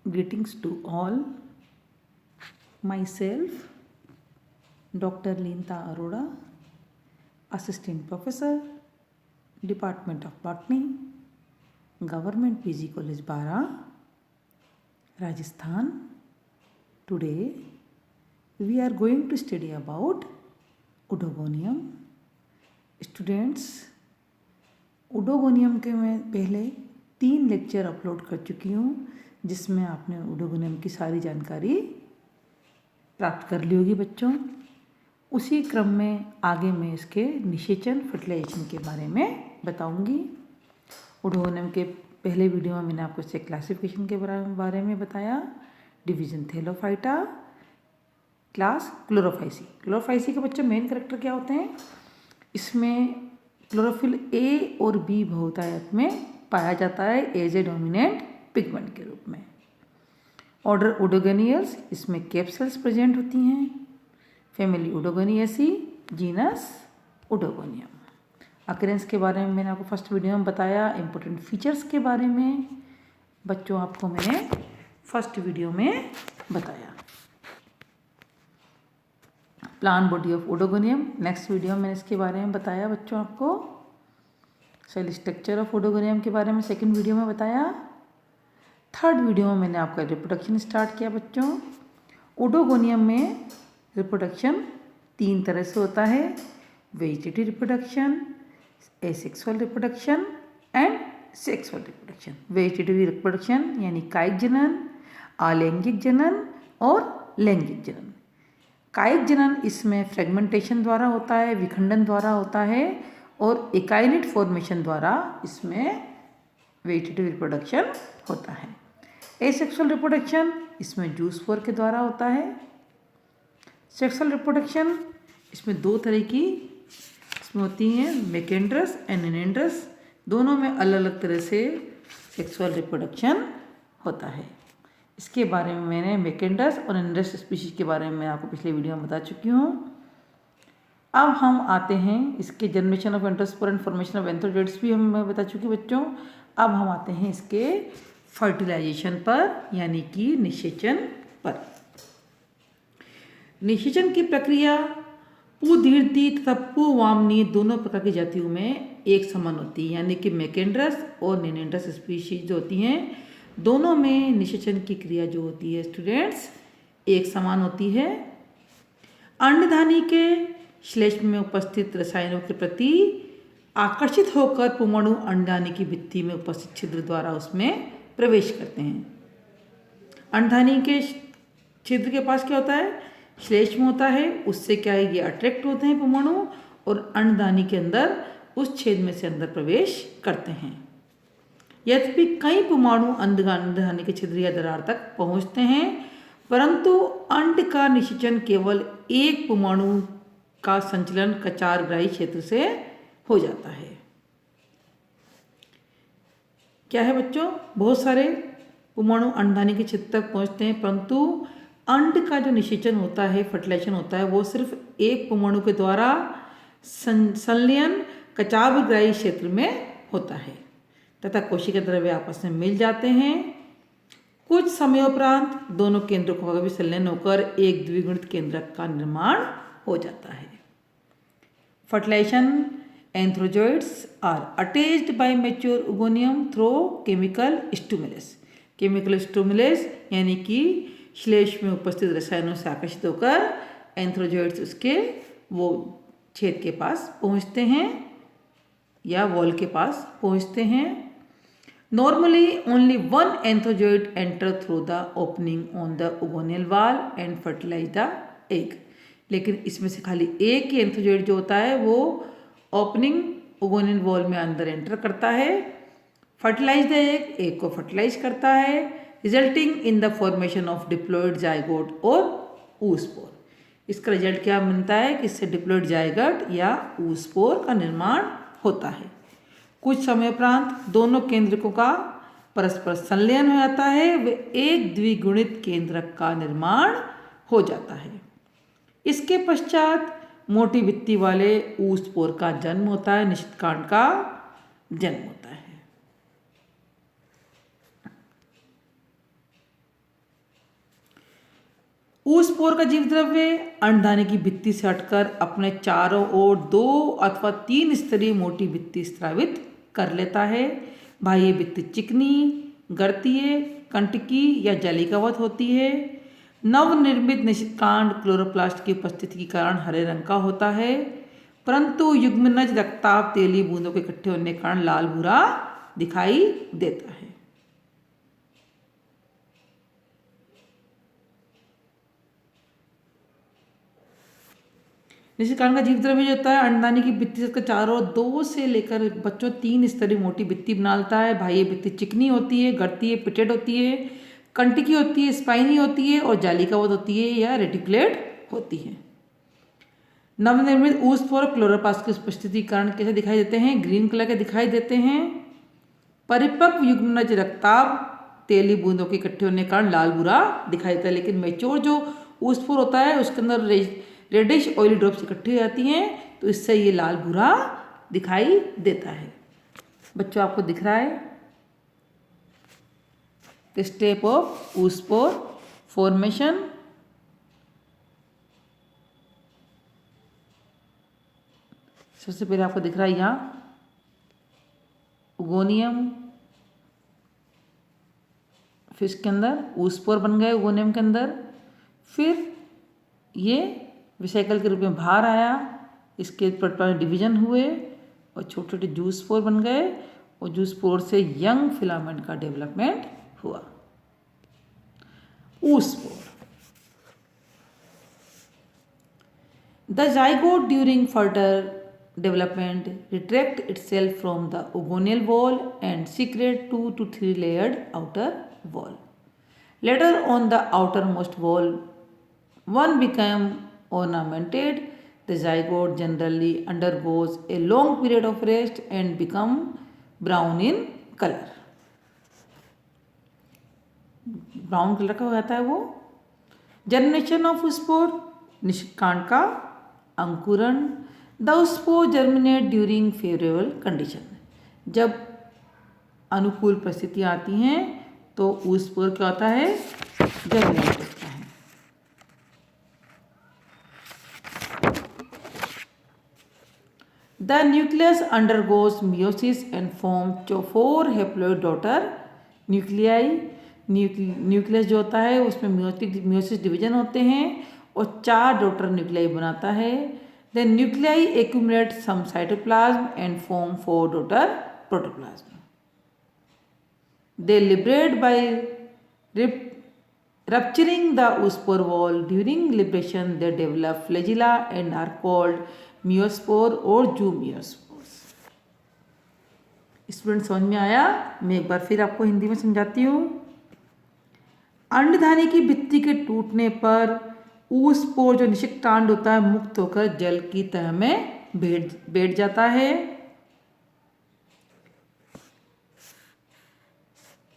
Greetings to all. Myself, Dr. Leenta Arora, Assistant Professor, Department of Botany, Government PG College Bara, Rajasthan. Today, we are going to study about Odogonium. Students, Oedogonium के मैं पहले 3 lecture upload कर चुकी हूँ, जिसमें आपने Oedogonium की सारी जानकारी प्राप्त कर ली होगी बच्चों। उसी क्रम में आगे मैं इसके निषेचन फर्टिलाइजेशन के बारे में बताऊंगी। ओडोगोनियम के पहले वीडियो में मैंने आपको इसके क्लासिफिकेशन के बारे में बताया। Division Thallophyta, class Chlorophyceae. Chlorophyceae के बच्चों मेन कैरेक्टर क्या होते हैं? इसमें क्लोरोफिल ए और बी बहुतायत में पाया जाता है एज ए डोमिनेंट पिगमेंट के रूप में। ऑर्डर ओडोगोनियल्स, इसमें कैप्सल्स प्रेजेंट होती हैं। Family Oedogoniaceae, genus Oedogonium. Occurrence के बारे में मैंने आपको फर्स्ट वीडियो में बताया। इंपॉर्टेंट फीचर्स के बारे में बच्चों आपको मैंने फर्स्ट वीडियो में बताया। Plant body of Oedogonium, next video में मैंने इसके बारे में बताया बच्चों आपको। सेल स्ट्रक्चर ऑफ ओडोगोनियम के बारे में सेकंड वीडियो में बताया। थर्ड वीडियो में मैंने आपका रिप्रोडक्शन स्टार्ट किया बच्चों। ओडोगोनियम में रिप्रोडक्शन 3 तरह से होता है: vegetative reproduction, asexual reproduction and sexual reproduction. Vegetative reproduction यानी कायिक जनन, अलैंगिक जनन और लैंगिक जनन। कायिक जनन इसमें फ्रेगमेंटेशन द्वारा होता है, विखंडन द्वारा होता है, और एकाइनेट फॉर्मेशन द्वारा इसमें वेजिटेटिव रिप्रोडक्शन होता है। एसेक्सुअल रिप्रोडक्शन इसमें जूस स्पोर के द्वारा होता है। सेक्सुअल रिप्रोडक्शन इसमें 2 तरह की इसमें होती हैं, मेकेंड्रस एंड एनेंड्रस। दोनों में अलग अलग तरह से सेक्सुअल रिप्रोडक्शन होता है। इसके बारे में मैंने मेकेंड्रस और एनेंड्रस स्पीशीज के बारे में आपको पिछले वीडियो में बता चुकी हूँ। अब हम आते हैं इसके generation of endospore and formation of antherozoids भी मैं बता चुकी बच्चों। अब हम आते हैं इसके फर्टिलाइजेशन पर, यानी कि निषेचन पर। निषेचन की प्रक्रिया पुदीर्ती तथा पुवामनी दोनों प्रकार की जातियों में एक समान होती है, यानी कि मेकेंड्रस और नेनेंड्रस स्पीशीज जो होती हैं, दोनों में निषेचन की क्रिया जो होती है स्टूडेंट्स एक समान होती है। अंडधानी के श्लेष्म में उपस्थित रसायनों के प्रति आकर्षित होकर पुंगणु अंडधानी की भित्ति में उपस्थित छिद्र द्वारा उसमें प्रवेश करते हैं। अंडधानी के छिद्र के पास क्या होता है? श्लेष्म होता है। उससे क्या है, ये अट्रैक्ट होते हैं पुंगणु और अंडधानी के अंदर उस छेद में से अंदर प्रवेश करते हैं। यद्यपि कई पुंगणु अंडधानी के छिद्र या दरार तक पहुंचते हैं, परंतु अंड का निषेचन केवल एक पुंगणु का संचलन कचारग्राही क्षेत्र से हो जाता है। क्या है बच्चों? बहुत सारे पुंगणु अंडधानी के छिद्र तक पहुंचते हैं, परंतु अंड का जो निषेचन होता है, फर्टिलाइजेशन होता है, वो सिर्फ एक पुंगणु के द्वारा संलयन कचारग्राही क्षेत्र में होता है तथा कोशिका द्रव्य आपस में मिल जाते हैं। कुछ समयोपरांत दोनों केंद्रों का भी संलयन होकर एक द्विगुणित केंद्रक का निर्माण हो जाता है। Fertilisation antherozoids are attached by mature oogonium through chemical stimulus. Chemical stimulus यानी कि श्लेष्म में उपस्थित रसायनों से आकर्षित होकर एंथ्रोजोइड्स उसके वो छेद के पास पहुंचते हैं या वॉल के पास पहुंचते हैं। Normally, only one anthrozoid enter through the opening on the ogonial wall and fertilize the egg. लेकिन इसमें से खाली एक ही एंथ्रोजोइड जो होता है वो ओपनिंग ओगोनियल वॉल में अंदर एंटर करता है, फर्टिलाइज द एग को फर्टिलाइज करता है, resulting in the formation of diploid zygote और oospore। इसका रिजल्ट क्या मिलता है कि इससे डिप्लॉयड जायगोट या oospore का निर्माण होता है। कुछ समयोपरांत दोनों केंद्रकों का परस्पर संलयन हो जाता है, वे एक द्विगुणित केंद्रक का निर्माण हो जाता है। इसके पश्चात मोटी भित्ति वाले oospore का जन्म होता है, निषिक्त कांड का जन्म होता है। ऊस्पोर का जीव द्रव्य अंडदाने की भित्ति से हटकर अपने चारों ओर 2 अथवा 3 स्तरीय मोटी भित्ति स्रावित कर लेता है। बाह्य भित्ति चिकनी, गर्तीय, कंटकी या जलीकवत होती है। नवनिर्मित निषिद्धांड क्लोरोप्लास्ट की उपस्थिति के कारण हरे रंग का होता है, परंतु युग्मनज रक्ताभ तेली बूंदों के इकट्ठे होने के कारण लाल भूरा दिखाई देता है। निश्चित कारण का जीव द्रव्य जो होता है अंडदानी की भित्ति से चारों 2 से लेकर बच्चों 3 स्तरीय मोटी भित्ति बना लेता है। बाह्य भित्ति चिकनी होती है, गर्तीय पिटेड होती है, कंटकी होती है, स्पाइनी होती है और जालिकावत होती है या रेटिकुलेट होती है। नवनिर्मित ऊस्पोर क्लोरोप्लास्ट की उपस्थिति के कारण कैसे दिखाई देते हैं? ग्रीन कलर के दिखाई देते हैं। परिपक्व युग्मनज रक्ताभ तेली बूंदों के इकट्ठे होने के कारण लाल भूरा दिखाई देता है, लेकिन मेच्योर जो ऊस्पोर होता है उसके अंदर रेडिश ऑयली ड्रॉप्स इकट्ठी हो जाती हैं, तो इससे ये लाल भूरा दिखाई देता है। बच्चों आपको दिख रहा है स्टेप ऑफ ऊस्पोर फॉर्मेशन। सबसे पहले आपको दिख रहा है यहाँ उगोनियम, फिर इसके अंदर ऊस्पोर बन गए उगोनियम के अंदर, फिर ये विसाइकल के रूप में बाहर आया, इसके डिवीजन हुए और छोटे छोटे जूस स्पोर बन गए और जूस स्पोर से यंग फिलामेंट का डेवलपमेंट हुआ। ऊस्पोर। The zygote during further development retract itself from the ogonial wall and secrete 2 to 3 layered outer wall. Later on the outermost wall, one become ornamented. The zygote generally undergoes a long period of rest and become brown in color. Brown colour का हो जाता है वो। Germination of spore, निष्कांड का अंकुरण। The spore germinate during favourable condition, जब अनुकूल परिस्थितियाँ आती हैं तो स्पोर क्या होता है? जर्मिनेट होता है। The nucleus undergoes meiosis and form 4 haploid daughter nuclei. Nucleus जो होता है उसमें मियोसिस डिवीजन होते हैं और 4 डॉटर न्यूक्लियाई बनाता है। The nuclei accumulate some cytoplasm and form 4 daughter protoplasm. They liberate by rupturing the spore wall. During liberation, they develop flagella and are called meiospore or zoomeiospores. Student समझ में आया? मैं एक बार फिर आपको हिंदी में समझाती हूँ। अंडदाने की भित्ति के टूटने पर ऊस्पोर जो निषिक्तांड होता है मुक्त होकर जल की तह में बैठ जाता है,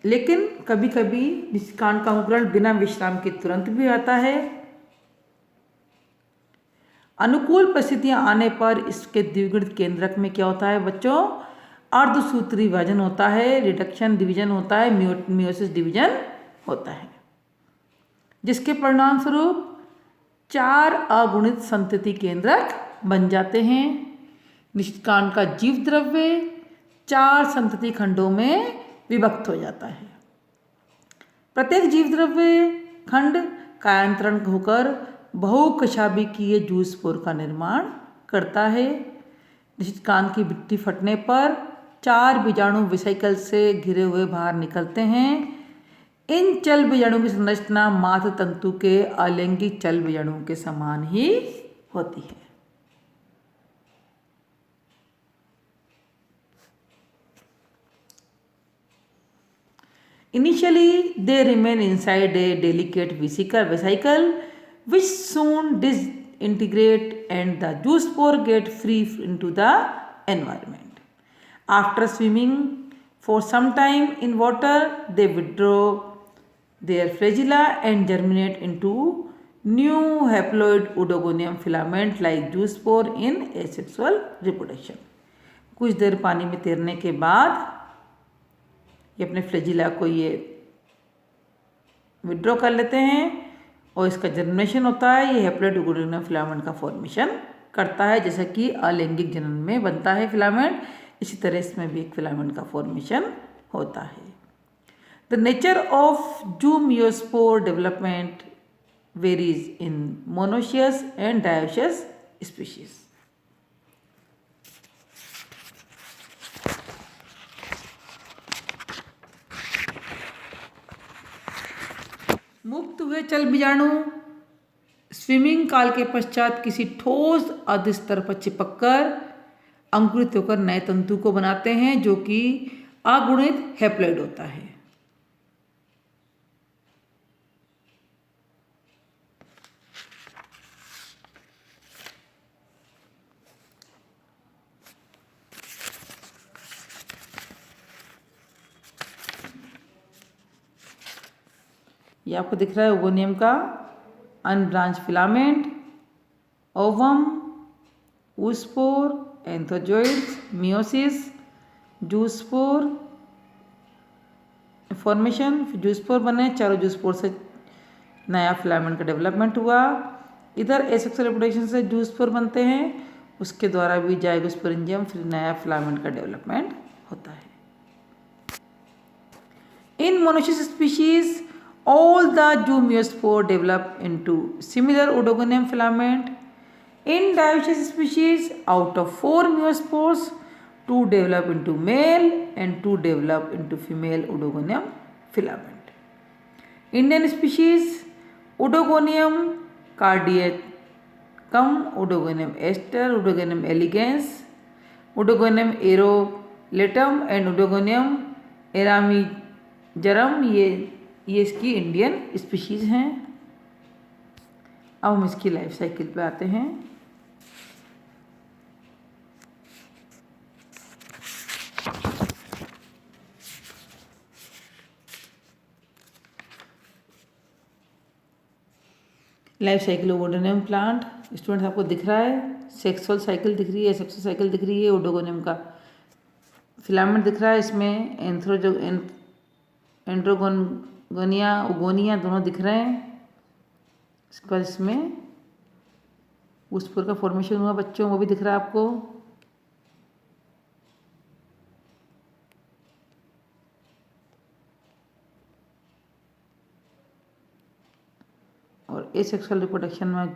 लेकिन कभी कभी निषिकांड का अंकुरण बिना विश्राम के तुरंत भी आता है। अनुकूल परिस्थितियां आने पर इसके द्विगुणित केंद्रक में क्या होता है बच्चों? अर्धसूत्री विभाजन होता है, रिडक्शन डिवीजन होता है, मियोसिस डिवीजन होता है, जिसके परिणाम स्वरूप 4 अगुणित संतति केंद्रक बन जाते हैं। निषिकांड का जीव द्रव्य 4 संतति खंडों में विभक्त हो जाता है। प्रत्येक जीव द्रव्य खंड कायांतरण होकर बहुकशाभिकीय जूस स्पोर का निर्माण करता है। निषिकांड की भित्ति फटने पर 4 बीजाणु विसाइकल से घिरे हुए बाहर निकलते हैं। इन चल बीजाणुओं की संरचना मात्र तंतु के अलैंगिक चल बीजाणुओं के समान ही होती है। Initially, they remain inside a delicate vesicle which soon disintegrate and the zoospore get free into the environment. After swimming for some time in water, they withdraw their flagella and germinate into new haploid oedogonium filament like zoospore in asexual reproduction. कुछ देर पानी में तैरने के बाद ये अपने flagella को ये विड्रॉ कर लेते हैं और इसका जर्मिनेशन होता है, ये हैप्लॉइड ओडोगोनियम फिलामेंट का फॉर्मेशन करता है। जैसा कि अलैंगिक जनन में बनता है फिलामेंट, इसी तरह इसमें भी एक फिलामेंट का फॉर्मेशन होता है। The nature of zoomeospore development varies in monoecious and dioecious species. मुक्त हुए चल बीजाणु स्विमिंग काल के पश्चात किसी ठोस अधस्तर पर चिपककर अंकुरित होकर नए तंतु को बनाते हैं, जो कि अगुणित हैप्लॉइड होता है। ये आपको दिख रहा है ओगोनियम का unbranched filament, ovum, oospore, antherozoids, meiosis, zoospore formation, zoospore बने, चारों जूस्पोर से नया फिलामेंट का डेवलपमेंट हुआ। इधर एसेक्सुअल रिप्रोडक्शन से जूस्पोर बनते हैं, उसके द्वारा भी जाइगोस्पोरेंजियम फिर नया फिलामेंट का डेवलपमेंट होता है। In monoecious species all the zoomeospore develop into similar odontogonium filament. In dioecious species, out of 4 meospores, 2 develop into male and 2 develop into female odontogonium filament. Indian species, Odontogonium cardiacum, Odontogonium ester, Odontogonium elegans, Odontogonium aerolatum and Odontogonium eramigerum, ये इसकी Indian species हैं। अब हम इसकी life cycle पे आते हैं। Life cycle of Oedogonium plant students आपको दिख रहा है, सेक्सुअल साइकिल दिख रही है, सेक्सुअल साइकिल दिख रही है, ओडोगोनियम का फिलामेंट दिख रहा है, इसमें एंड्रोगोनिया ओगोनिया दोनों दिख रहे हैं। इसके बाद इसमें oospore का फॉर्मेशन हुआ बच्चों, वो भी दिख रहा है आपको। और एसेक्सुअल रिप्रोडक्शन में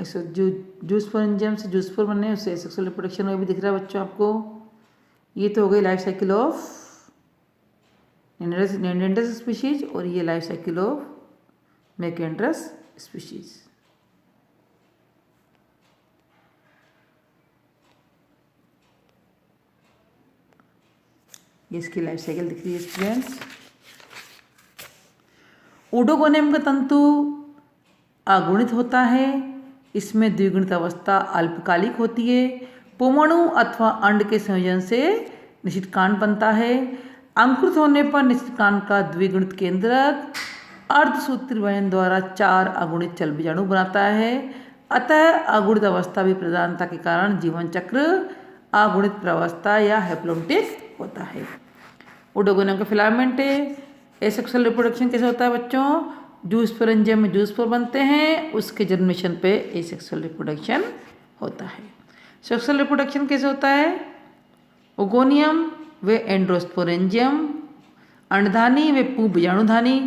जूस्पोरेंजियम से जूस्पोर बनने उससे सेक्सुअल रिप्रोडक्शन में भी दिख रहा है बच्चों आपको। ये तो हो गई लाइफ साइकिल ऑफ नेंडेंड्रस स्पीशीज, और ये लाइफ साइकिल ऑफ मैकेंड्रस स्पीशीज। ये इसकी लाइफ साइकिल दिख रही है स्टूडेंट्स। ओडोगोनियम का तंतु अगुणित होता है, इसमें द्विगुणित अवस्था अल्पकालिक होती है। पुमणु अथवा अंड के संयोजन से निश्चितकांड बनता है। अंकुरित होने पर निश्चितकांड का द्विगुणित केंद्रक अर्धसूत्री वयन द्वारा 4 अगुणित चल बीजाणु बनाता है। अतः अगुणित अवस्था भी प्रधानता के कारण जीवन चक्र अगुणित प्रावस्था या हैप्लोन्टिक होता है। ओडोगोनियम का फिलामेंट है। एसेक्सुअल रिप्रोडक्शन कैसे होता है बच्चों? जूस्पोरेंजियम में जूस्पोर बनते हैं, उसके जर्मिनेशन पे एसेक्सुअल रिप्रोडक्शन होता है। सेक्सुअल रिप्रोडक्शन कैसे होता है? ओगोनियम व एंड्रोस्पोरेंजियम, अंडधानी व पूर्ण बीजाणुधानी।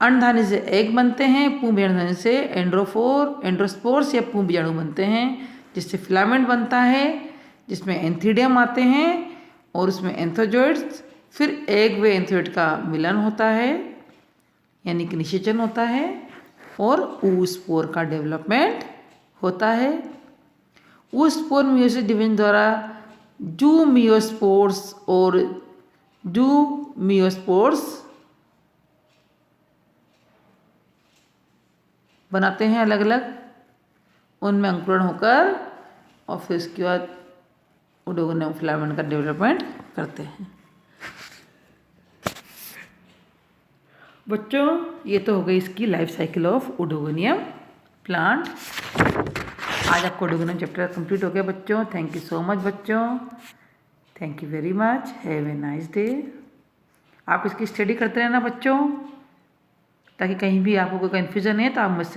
अंडधानी से एग बनते हैं, पूर्ण बीजाणुधानी से एंड्रोस्पोर्स या पूर्ण बीजाणु बनते हैं, जिससे फिलामेंट बनता है, जिसमें एंथीडियम आते हैं और उसमें एंथोजोइड्स। फिर एग व एंथोइड का मिलन होता है, यानी कि निषेचन होता है, और oospore का डेवलपमेंट होता है। oospore मियोसिस डिवीजन द्वारा जूमियोस्पोर्स और जूमियोस्पोर्स बनाते हैं अलग अलग, उनमें अंकुरण होकर और फिर उसके बाद ओडोगोनियम फिलामेंट का डेवलपमेंट करते हैं। बच्चों ये तो हो गई इसकी life cycle of Oedogonium plant. आज आपका ऑटोगोनियम चैप्टर कंप्लीट हो गया बच्चों। थैंक यू सो मच बच्चों, thank you very much, have a nice day. आप इसकी स्टडी करते रहना बच्चों, ताकि कहीं भी आपको कोई कन्फ्यूज़न है तो आप मुझसे